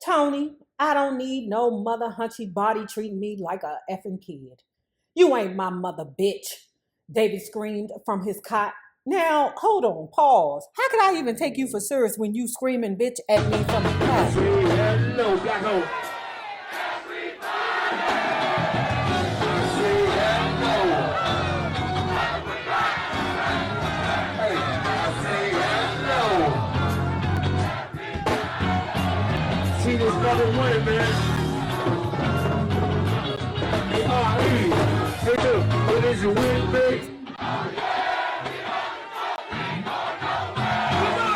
Tony, I don't need no mother hunchy body treating me like a effing kid. You ain't my mother, bitch. Davie screamed from his cot. Now, hold on, pause. How could I even take you for serious when you screaming bitch at me from the cot? Hello, black hole. See this fucking win, man. Hey, look, what is your win, babe?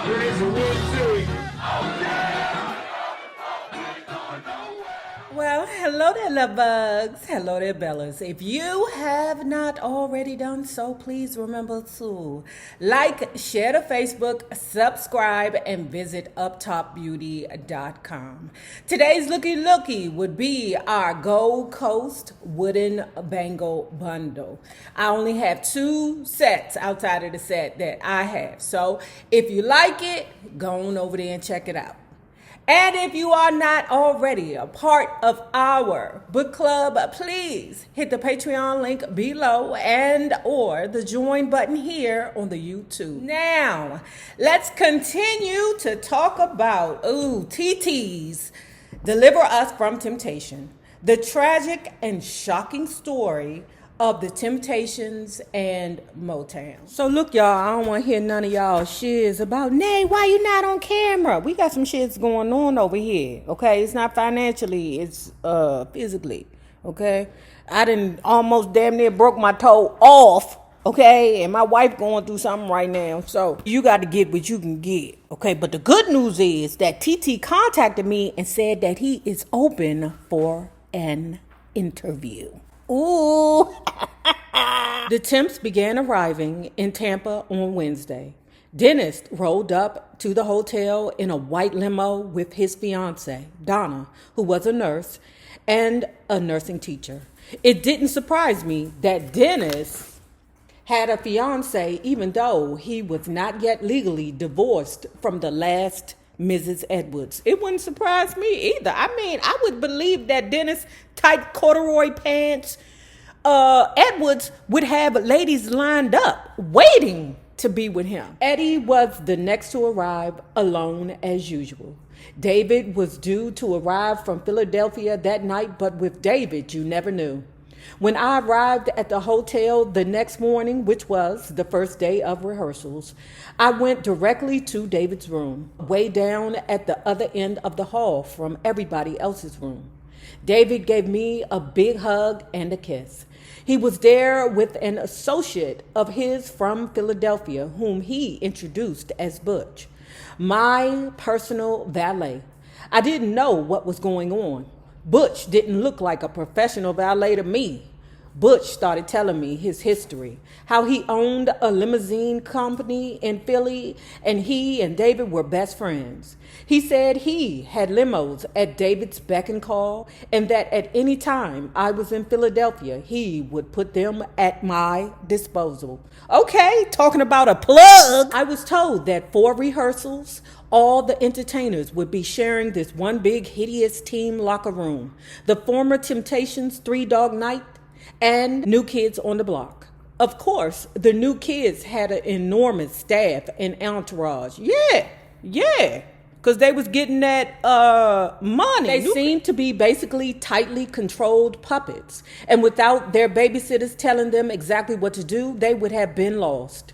What is your win, babe? Well, hello there, love bugs. Hello there, Bellas. If you have not already done so, please remember to like, share to Facebook, subscribe, and visit uptopbeauty.com. Today's looky would be our Gold Coast Wooden Bangle Bundle. I only have 2 sets outside of the set that I have. So if you like it, go on over there and check it out. And if you are not already a part of our book club, please hit the Patreon link below and or the join button here on the YouTube. Now, let's continue to talk about, TT's Deliver Us from Temptation, the tragic and shocking story of the Temptations and Motown. So look, y'all, I don't want to hear none of y'all shiz about, Nay, why you not on camera? We got some shits going on over here, okay? It's not financially, it's physically, okay? I done almost damn near broke my toe off, okay? And my wife going through something right now. So you got to get what you can get, okay? But the good news is that TT contacted me and said that he is open for an interview. Ooh. The temps began arriving in Tampa on Wednesday. Dennis rolled up to the hotel in a white limo with his fiancée, Donna, who was a nurse and a nursing teacher. It didn't surprise me that Dennis had a fiancée even though he was not yet legally divorced from the last Mrs. Edwards. It wouldn't surprise me either. I mean, I would believe that Dennis, tight corduroy pants, Edwards would have ladies lined up waiting to be with him. Eddie was the next to arrive, alone as usual. David was due to arrive from Philadelphia that night, but with David, you never knew. When I arrived at the hotel the next morning, which was the first day of rehearsals, I went directly to David's room, way down at the other end of the hall from everybody else's room. David gave me a big hug and a kiss. He was there with an associate of his from Philadelphia, whom he introduced as Butch, my personal valet. I didn't know what was going on. Butch didn't look like a professional valet to me. Butch started telling me his history, how he owned a limousine company in Philly and he and David were best friends. He said he had limos at David's beck and call and that at any time I was in Philadelphia, he would put them at my disposal. Okay, talking about a plug. I was told that for rehearsals, all the entertainers would be sharing this one big hideous team locker room. The former Temptations 3 Dog Night and New Kids on the Block. Of course, the New Kids had an enormous staff and entourage. Yeah, because they was getting that money. They seemed to be basically tightly controlled puppets. And without their babysitters telling them exactly what to do, they would have been lost.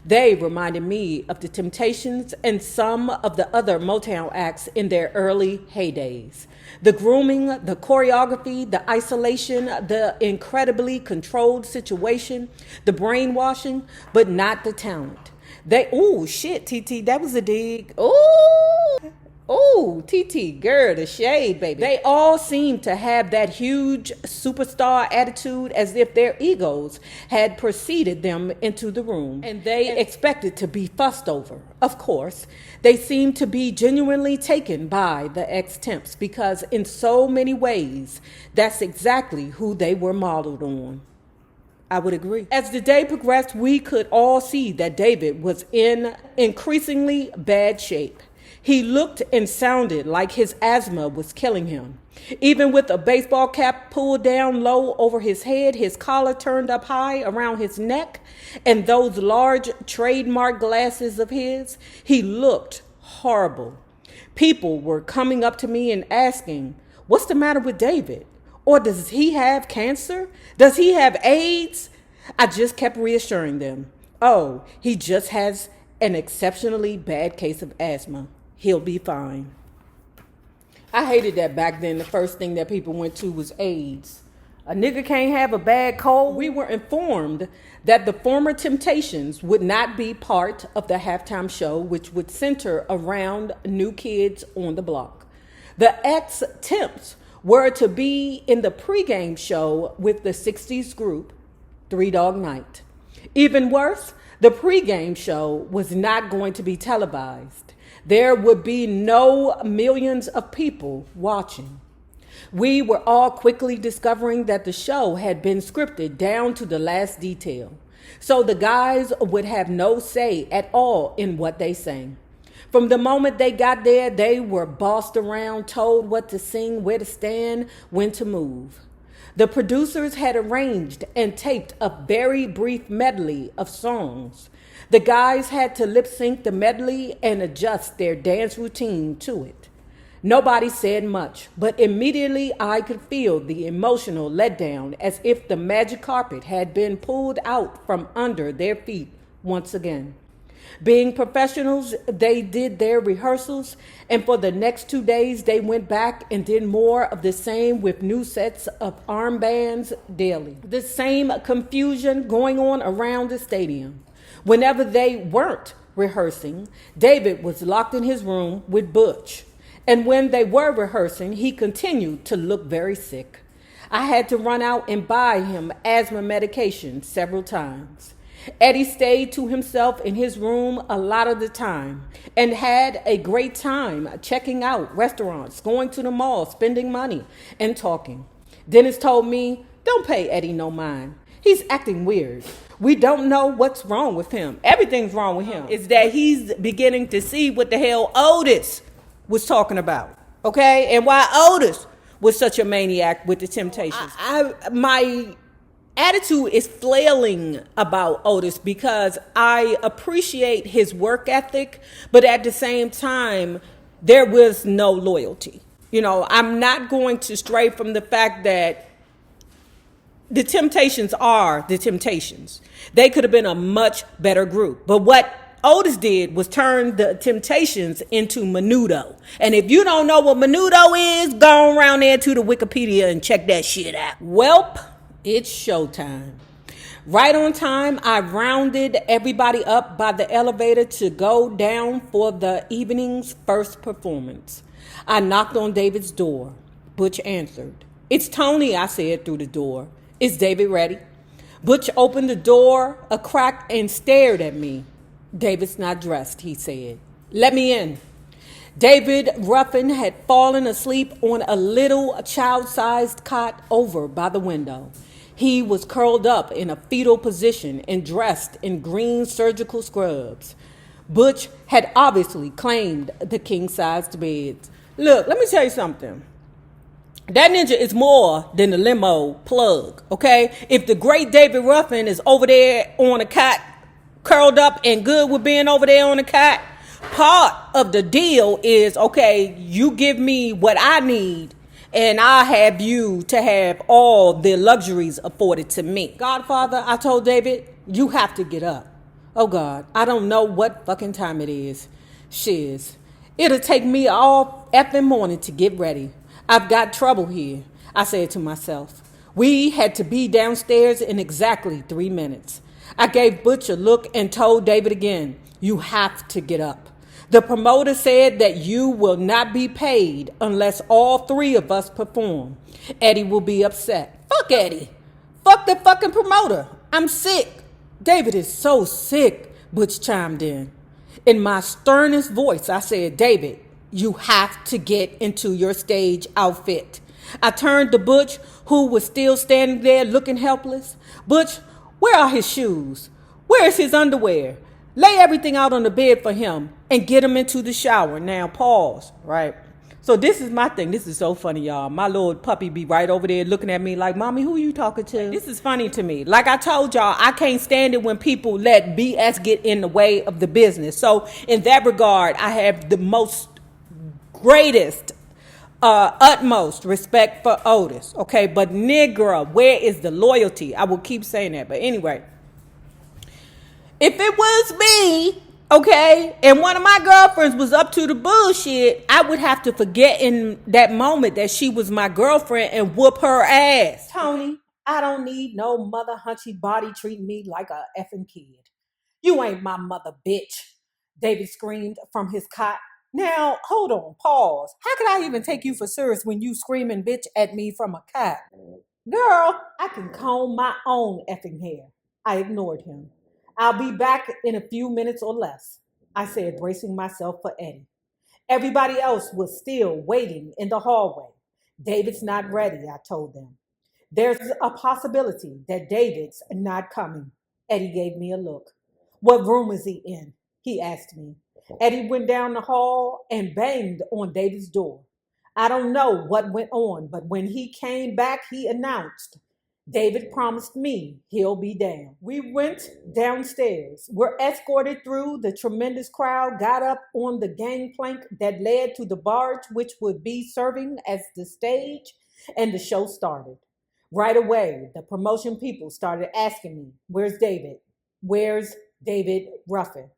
They reminded me of the Temptations and some of the other Motown acts in their early heydays. The grooming, the choreography, the isolation, the incredibly controlled situation, the brainwashing, but not the talent. Shit, TT, that was a dig. TT, girl, the shade, baby. They all seem to have that huge superstar attitude as if their egos had preceded them into the room and they expected to be fussed over. Of course, they seem to be genuinely taken by the ex-temps because in so many ways, that's exactly who they were modeled on. I would agree. As the day progressed, we could all see that David was in increasingly bad shape. He looked and sounded like his asthma was killing him. Even with a baseball cap pulled down low over his head, his collar turned up high around his neck, and those large trademark glasses of his, he looked horrible. People were coming up to me and asking, "What's the matter with David? Or does he have cancer? Does he have AIDS?" I just kept reassuring them, "Oh, he just has an exceptionally bad case of asthma. He'll be fine." I hated that back then. The first thing that people went to was AIDS. A nigga can't have a bad cold. We were informed that the former Temptations would not be part of the halftime show, which would center around New Kids on the Block. The ex-Temps were to be in the pregame show with the 60s group, Three Dog Night. Even worse, the pregame show was not going to be televised. There would be no millions of people watching. We were all quickly discovering that the show had been scripted down to the last detail, so the guys would have no say at all in what they sang. From the moment they got there, they were bossed around, told what to sing, where to stand, when to move. The producers had arranged and taped a very brief medley of songs. The guys had to lip sync the medley and adjust their dance routine to it. Nobody said much, but immediately I could feel the emotional letdown, as if the magic carpet had been pulled out from under their feet once again. Being professionals, they did their rehearsals, and for the next 2 days, they went back and did more of the same with new sets of armbands daily. The same confusion going on around the stadium. Whenever they weren't rehearsing, David was locked in his room with Butch. And when they were rehearsing, he continued to look very sick. I had to run out and buy him asthma medication several times. Eddie stayed to himself in his room a lot of the time and had a great time checking out restaurants, going to the mall, spending money, and talking. Dennis told me, "Don't pay Eddie no mind. He's acting weird. We don't know what's wrong with him. Everything's wrong with him. It's that he's beginning to see what the hell Otis was talking about, okay? And why Otis was such a maniac with the Temptations." My attitude is flailing about Otis because I appreciate his work ethic, but at the same time, there was no loyalty. You know, I'm not going to stray from the fact that the Temptations are the Temptations. They could have been a much better group. But what Otis did was turn the Temptations into Menudo. And if you don't know what Menudo is, go around there to the Wikipedia and check that shit out. Welp, it's showtime. Right on time, I rounded everybody up by the elevator to go down for the evening's first performance. I knocked on David's door. Butch answered. "It's Tony," I said through the door. "Is David ready?" Butch opened the door a crack and stared at me. "David's not dressed," he said. "Let me in." David Ruffin had fallen asleep on a little child-sized cot over by the window. He was curled up in a fetal position and dressed in green surgical scrubs. Butch had obviously claimed the king-sized beds. Look, let me tell you something. That ninja is more than a limo plug, okay? If the great David Ruffin is over there on a cot, curled up and good with being over there on a cot, part of the deal is, okay, you give me what I need, and I'll have you to have all the luxuries afforded to me. Godfather, I told David, you have to get up. Oh, God, I don't know what fucking time it is. Shizz, it'll take me all effing morning to get ready. I've got trouble here, I said to myself. We had to be downstairs in exactly 3 minutes. I gave Butch a look and told David again, you have to get up. The promoter said that you will not be paid unless all 3 of us perform. Eddie will be upset. Fuck Eddie. Fuck the fucking promoter. I'm sick. David is so sick, Butch chimed in. In my sternest voice, I said, David, you have to get into your stage outfit. I turned to Butch, who was still standing there looking helpless. Butch, where are his shoes? Where is his underwear? Lay everything out on the bed for him and get him into the shower. Now, pause, right? So this is my thing. This is so funny, y'all. My little puppy be right over there looking at me like, Mommy, who you talking to? This is funny to me. Like I told y'all, I can't stand it when people let BS get in the way of the business. So in that regard, I have the most greatest, utmost respect for Otis. Okay, but nigga, where is the loyalty? I will keep saying that. But anyway, if it was me, okay, and one of my girlfriends was up to the bullshit, I would have to forget in that moment that she was my girlfriend and whoop her ass. Tony, I don't need no mother hunchy body treating me like a effing kid. You ain't my mother, bitch. David screamed from his cot. Now, hold on, pause. How could I even take you for serious when you screaming bitch at me from a cot? Girl, I can comb my own effing hair. I ignored him. I'll be back in a few minutes or less, I said, bracing myself for Eddie. Everybody else was still waiting in the hallway. David's not ready, I told them. There's a possibility that David's not coming. Eddie gave me a look. What room is he in? He asked me. Eddie went down the hall and banged on David's door. I don't know what went on, but when he came back, he announced, David promised me he'll be down. We went downstairs, were escorted through the tremendous crowd, got up on the gangplank that led to the barge, which would be serving as the stage, and the show started. Right away, the promotion people started asking me, where's David? Where's David Ruffin?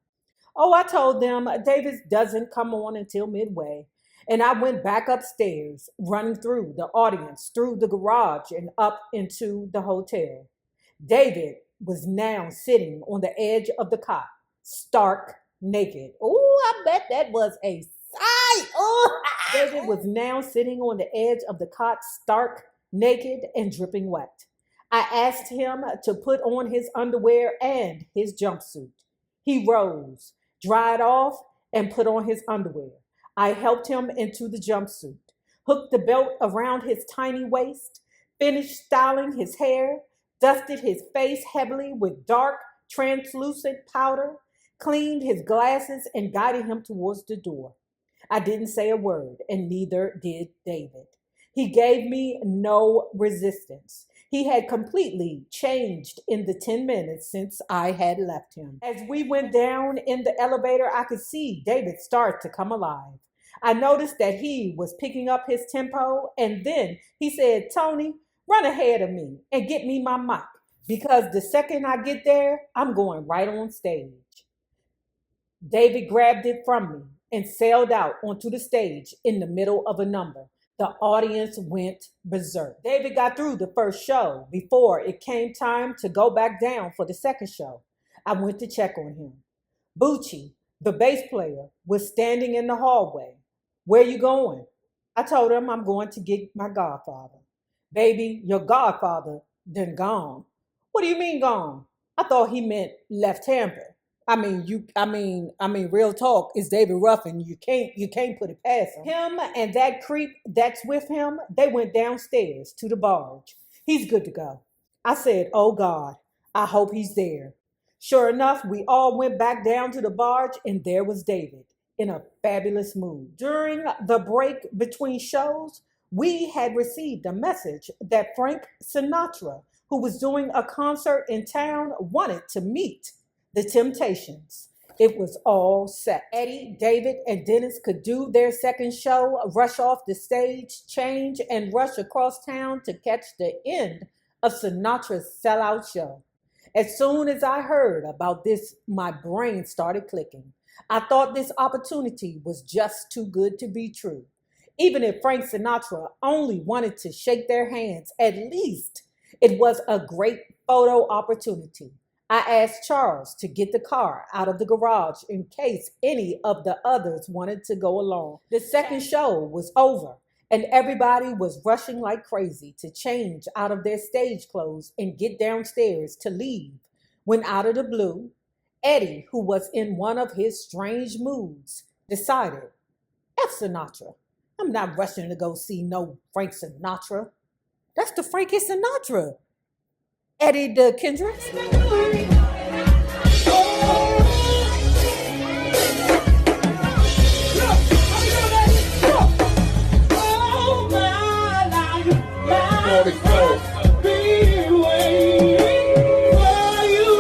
Oh, I told them David doesn't come on until midway. And I went back upstairs, running through the audience, through the garage, and up into the hotel. David was now sitting on the edge of the cot, stark naked. Oh, I bet that was a sight. Oh, David was now sitting on the edge of the cot, stark naked and dripping wet. I asked him to put on his underwear and his jumpsuit. He rose, dried off, and put on his underwear. I helped him into the jumpsuit, hooked the belt around his tiny waist, finished styling his hair, dusted his face heavily with dark, translucent powder, cleaned his glasses, and guided him towards the door. I didn't say a word, and neither did David. He gave me no resistance. He had completely changed in the 10 minutes since I had left him. As we went down in the elevator, I could see David start to come alive. I noticed that he was picking up his tempo, and then he said, Tony, run ahead of me and get me my mic, because the second I get there, I'm going right on stage. David grabbed it from me and sailed out onto the stage in the middle of a number. The audience went berserk. David got through the first show before it came time to go back down for the second show. I went to check on him. Bucci, the bass player, was standing in the hallway. Where you going? I told him I'm going to get my godfather. Baby, your godfather done gone. What do you mean gone? I thought he meant left-handed. I mean, real talk, is David Ruffin. You can't put it past him. Him and that creep that's with him, they went downstairs to the barge. He's good to go. I said, oh God, I hope he's there. Sure enough, we all went back down to the barge, and there was David in a fabulous mood. During the break between shows, we had received a message that Frank Sinatra, who was doing a concert in town, wanted to meet the Temptations. It was all set. Eddie, David, and Dennis could do their second show, rush off the stage, change, and rush across town to catch the end of Sinatra's sellout show. As soon as I heard about this, my brain started clicking. I thought this opportunity was just too good to be true. Even if Frank Sinatra only wanted to shake their hands, at least it was a great photo opportunity. I asked Charles to get the car out of the garage in case any of the others wanted to go along. The second show was over, and everybody was rushing like crazy to change out of their stage clothes and get downstairs to leave, when out of the blue, Eddie, who was in one of his strange moods, decided, F Sinatra. I'm not rushing to go see no Frank Sinatra. That's the Frankie Sinatra. Eddie the Kendricks. let it go. Be waiting for you.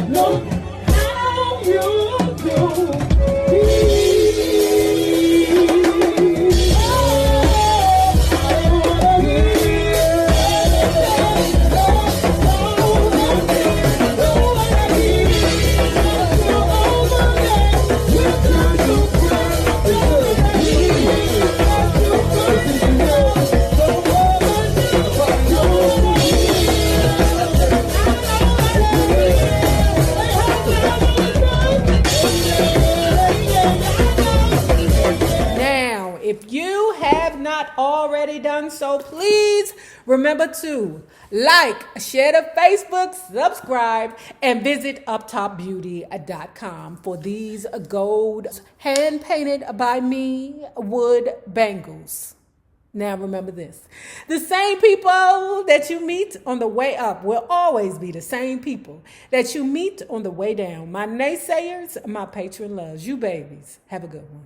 No, how you do. If you have not already done so, please remember to like, share the Facebook, subscribe, and visit uptopbeauty.com for these gold hand-painted by me wood bangles. Now remember this. The same people that you meet on the way up will always be the same people that you meet on the way down. My naysayers, my patron loves. You babies, have a good one.